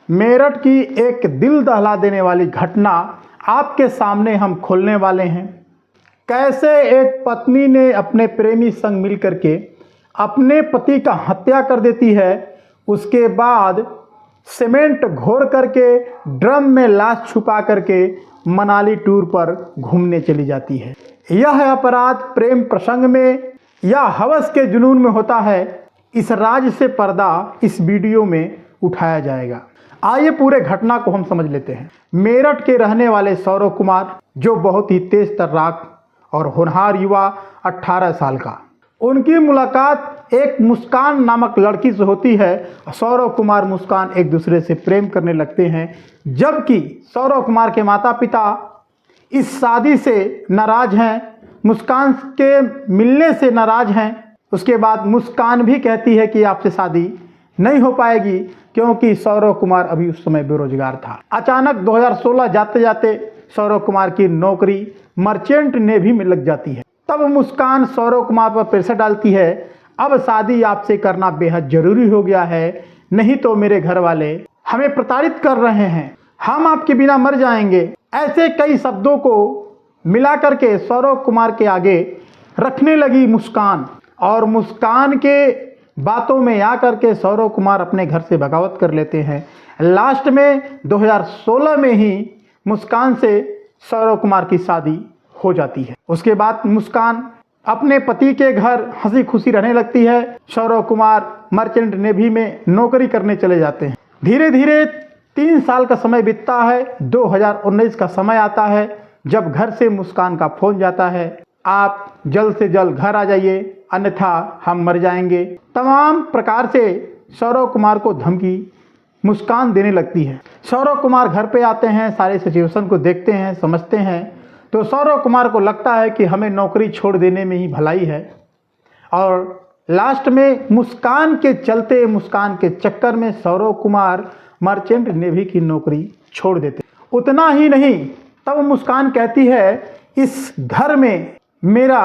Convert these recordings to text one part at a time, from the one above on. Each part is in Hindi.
मेरठ की एक दिल दहला देने वाली घटना आपके सामने हम खोलने वाले हैं। कैसे एक पत्नी ने अपने प्रेमी संग मिलकर के अपने पति का हत्या कर देती है, उसके बाद सीमेंट घोर करके ड्रम में लाश छुपा करके मनाली टूर पर घूमने चली जाती है। यह अपराध प्रेम प्रसंग में या हवस के जुनून में होता है, इस राज से पर्दा इस वीडियो में उठाया जाएगा। आइए पूरे घटना को हम समझ लेते हैं। मेरठ के रहने वाले सौरव कुमार, जो बहुत ही तेज तर्राक और होनहार युवा 18 साल का, उनकी मुलाकात एक मुस्कान नामक लड़की से होती है। सौरव कुमार मुस्कान एक दूसरे से प्रेम करने लगते हैं, जबकि सौरव कुमार के माता पिता इस शादी से नाराज हैं, मुस्कान के मिलने से नाराज हैं। उसके बाद मुस्कान भी कहती है कि आपसे शादी नहीं हो पाएगी, क्योंकि सौरव कुमार अभी उस समय बेरोजगार था। अचानक 2016 जाते जाते सौरव कुमार की नौकरी मर्चेंट नेवी में लग जाती है। तब मुस्कान सौरव कुमार पर प्रेशर डालती है, अब शादी आपसे करना बेहद जरूरी हो गया है, नहीं तो मेरे घर वाले हमें प्रताड़ित कर रहे हैं, हम आपके बिना मर जाएंगे। ऐसे कई शब्दों को मिला करके सौरव कुमार के आगे रखने लगी मुस्कान, और मुस्कान के बातों में आकर के सौरव कुमार अपने घर से बगावत कर लेते हैं। लास्ट में 2016 में ही मुस्कान से सौरव कुमार की शादी हो जाती है। उसके बाद मुस्कान अपने पति के घर हंसी खुशी रहने लगती है। सौरव कुमार मर्चेंट नेवी में नौकरी करने चले जाते हैं। धीरे धीरे 3 साल का समय बीतता है। 2019 का समय आता है, जब घर से मुस्कान का फोन जाता है, आप जल्द से जल्द घर आ जाइए, अन्यथा हम मर जाएंगे। तमाम प्रकार से सौरव कुमार को धमकी मुस्कान देने लगती है। सौरव कुमार घर पे आते हैं, सारे सिचुएशन को देखते हैं, समझते हैं, तो सौरव कुमार को लगता है कि हमें नौकरी छोड़ देने में ही भलाई है, और लास्ट में मुस्कान के चलते, मुस्कान के चक्कर में सौरव कुमार मर्चेंट नेवी की नौकरी छोड़ देते। उतना ही नहीं, तब मुस्कान कहती है, इस घर में मेरा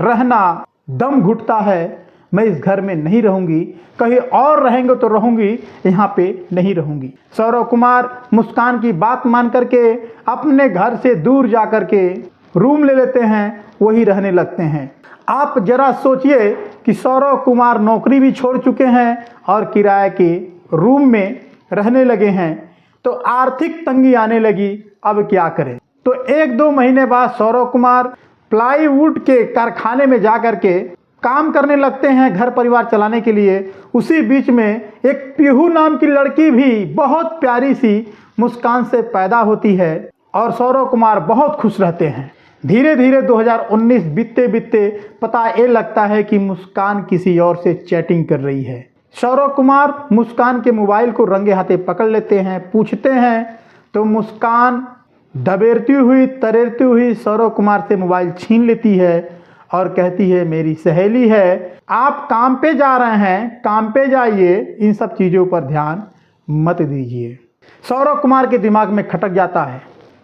रहना दम घुटता है, मैं इस घर में नहीं रहूंगी, कहीं और रहेंगे तो रहूंगी, यहाँ पे नहीं रहूंगी। सौरव कुमार मुस्कान की बात मान करके अपने घर से दूर जा करके रूम ले लेते हैं, वही रहने लगते हैं। आप जरा सोचिए कि सौरव कुमार नौकरी भी छोड़ चुके हैं और किराए के रूम में रहने लगे हैं, तो आर्थिक तंगी आने लगी। अब क्या करें? तो 1-2 महीने बाद सौरव कुमार प्लाईवुड के कारखाने में जा कर के काम करने लगते हैं घर परिवार चलाने के लिए। उसी बीच में एक पीहू नाम की लड़की भी बहुत प्यारी सी मुस्कान से पैदा होती है, और सौरव कुमार बहुत खुश रहते हैं। धीरे धीरे 2019 बीतते बीतते पता ये लगता है कि मुस्कान किसी और से चैटिंग कर रही है। सौरव कुमार मुस्कान के मोबाइल को रंगे हाथे पकड़ लेते हैं, पूछते हैं, तो मुस्कान दबेरती हुई तरेरती हुई सौरव कुमार से मोबाइल छीन लेती है और कहती है, मेरी सहेली है, आप काम पे जा रहे हैं, काम पे जाइए, इन सब चीज़ों पर ध्यान मत दीजिए। सौरव कुमार के दिमाग में खटक जाता है।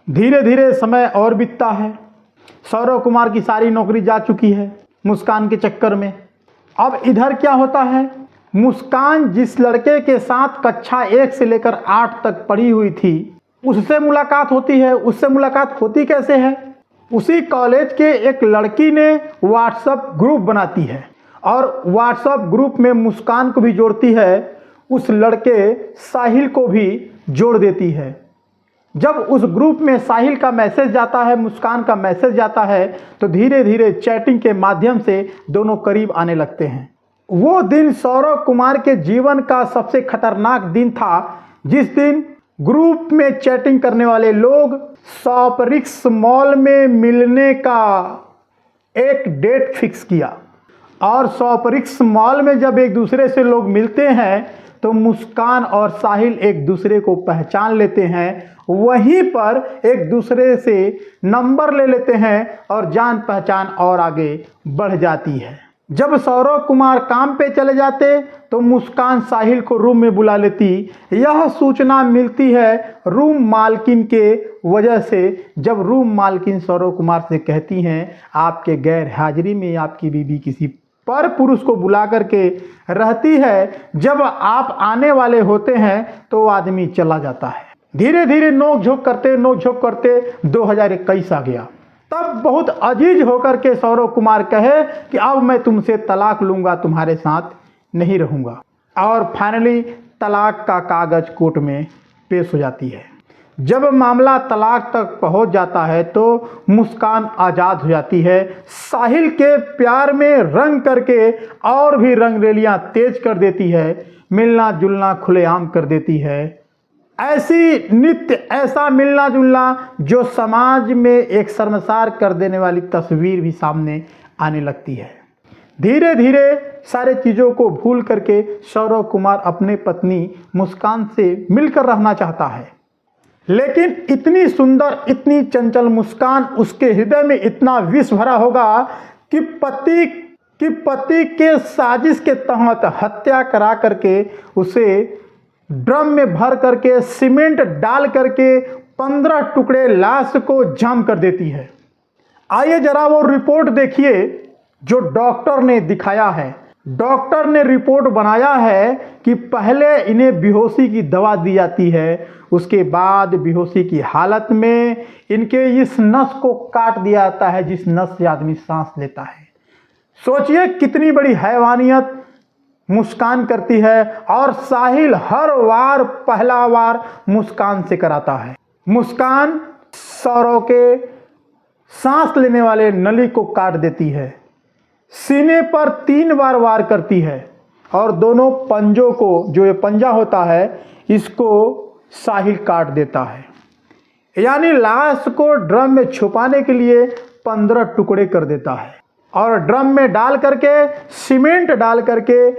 धीरे धीरे समय और बीतता है। सौरव कुमार की सारी नौकरी जा चुकी है मुस्कान के चक्कर में। अब इधर क्या होता है, मुस्कान जिस लड़के के साथ कक्षा 1 से लेकर 8 तक पढ़ी हुई थी, उससे मुलाकात होती है। उससे मुलाकात होती कैसे है? उसी कॉलेज के एक लड़की ने व्हाट्सएप ग्रुप बनाती है, और व्हाट्सएप ग्रुप में मुस्कान को भी जोड़ती है, उस लड़के साहिल को भी जोड़ देती है। जब उस ग्रुप में साहिल का मैसेज जाता है, मुस्कान का मैसेज जाता है, तो धीरे धीरे चैटिंग के माध्यम से दोनों करीब आने लगते हैं। वो दिन सौरव कुमार के जीवन का सबसे खतरनाक दिन था, जिस दिन ग्रुप में चैटिंग करने वाले लोग सॉपरिक्स मॉल में मिलने का एक डेट फिक्स किया। और सॉपरिक्स मॉल में जब एक दूसरे से लोग मिलते हैं, तो मुस्कान और साहिल एक दूसरे को पहचान लेते हैं। वहीं पर एक दूसरे से नंबर ले लेते हैं और जान पहचान और आगे बढ़ जाती है। जब सौरव कुमार काम पे चले जाते, तो मुस्कान साहिल को रूम में बुला लेती। यह सूचना मिलती है रूम मालकिन के वजह से, जब रूम मालकिन सौरव कुमार से कहती हैं, आपके गैर हाजिरी में आपकी बीवी किसी पर पुरुष को बुला करके रहती है। जब आप आने वाले होते हैं तो आदमी चला जाता है। धीरे धीरे नोक झोंक करते 2021 आ गया। तब बहुत अजीज होकर के सौरव कुमार कहे कि अब मैं तुमसे तलाक लूँगा, तुम्हारे साथ नहीं रहूँगा। और फाइनली तलाक का कागज़ कोर्ट में पेश हो जाती है। जब मामला तलाक तक पहुंच जाता है तो मुस्कान आज़ाद हो जाती है। साहिल के प्यार में रंग करके और भी रंगरेलियां तेज कर देती है, मिलना जुलना खुलेआम कर देती है। ऐसी नित्य ऐसा मिलना जुलना जो समाज में एक शर्मसार कर देने वाली तस्वीर भी सामने आने लगती है। धीरे धीरे सारे चीज़ों को भूल करके सौरव कुमार अपने पत्नी मुस्कान से मिलकर रहना चाहता है, लेकिन इतनी सुंदर इतनी चंचल मुस्कान, उसके हृदय में इतना विष भरा होगा कि पति के साजिश के तहत हत्या करा करके उसे ड्रम में भर करके सीमेंट डाल करके 15 टुकड़े लाश को जाम कर देती है। आइए जरा वो रिपोर्ट देखिए जो डॉक्टर ने दिखाया है। डॉक्टर ने रिपोर्ट बनाया है कि पहले इन्हें बेहोशी की दवा दी जाती है, उसके बाद बेहोशी की हालत में इनके इस नस को काट दिया जाता है जिस नस से आदमी सांस लेता है। सोचिए कितनी बड़ी हैवानियत मुस्कान करती है। और साहिल हर वार पहला वार मुस्कान से कराता है। मुस्कान सौरव के सांस लेने वाले नली को काट देती है, सीने पर 3 बार वार करती है और दोनों पंजों को, जो ये पंजा होता है, इसको साहिल काट देता है। यानी लाश को ड्रम में छुपाने के लिए 15 टुकड़े कर देता है और ड्रम में डाल करके सीमेंट डाल करके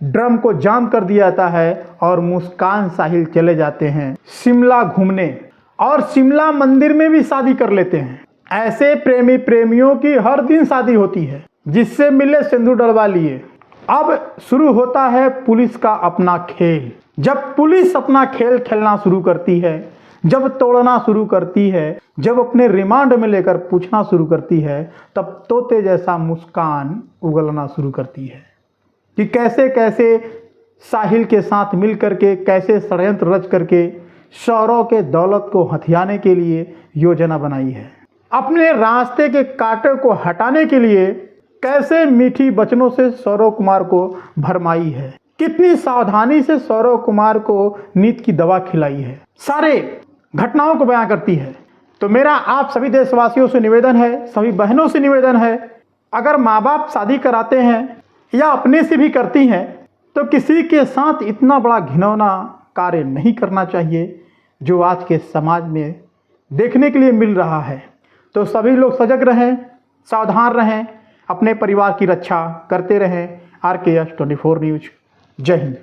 ड्रम को जाम कर दिया जाता है। और मुस्कान साहिल चले जाते हैं शिमला घूमने और शिमला मंदिर में भी शादी कर लेते हैं। ऐसे प्रेमियों की हर दिन शादी होती है, जिससे मिले सिंदूर डलवा लिए। अब शुरू होता है पुलिस का अपना खेल। जब पुलिस अपना खेल खेलना शुरू करती है, जब तोड़ना शुरू करती है, जब अपने रिमांड में लेकर पूछना शुरू करती है, तब तोते जैसा मुस्कान उगलना शुरू करती है कि कैसे कैसे साहिल के साथ मिल करके, कैसे षड्यंत्र रच करके सौरव के दौलत को हथियाने के लिए योजना बनाई है। अपने रास्ते के कांटे को हटाने के लिए कैसे मीठी वचनों से सौरव कुमार को भरमाई है, कितनी सावधानी से सौरव कुमार को नींद की दवा खिलाई है, सारे घटनाओं को बयां करती है। तो मेरा आप सभी देशवासियों से निवेदन है, सभी बहनों से निवेदन है, अगर माँ बाप शादी कराते हैं या अपने से भी करती हैं तो किसी के साथ इतना बड़ा घिनौना कार्य नहीं करना चाहिए जो आज के समाज में देखने के लिए मिल रहा है। तो सभी लोग सजग रहें, सावधान रहें, अपने परिवार की रक्षा करते रहें। RKS 24 news. जय हिंद।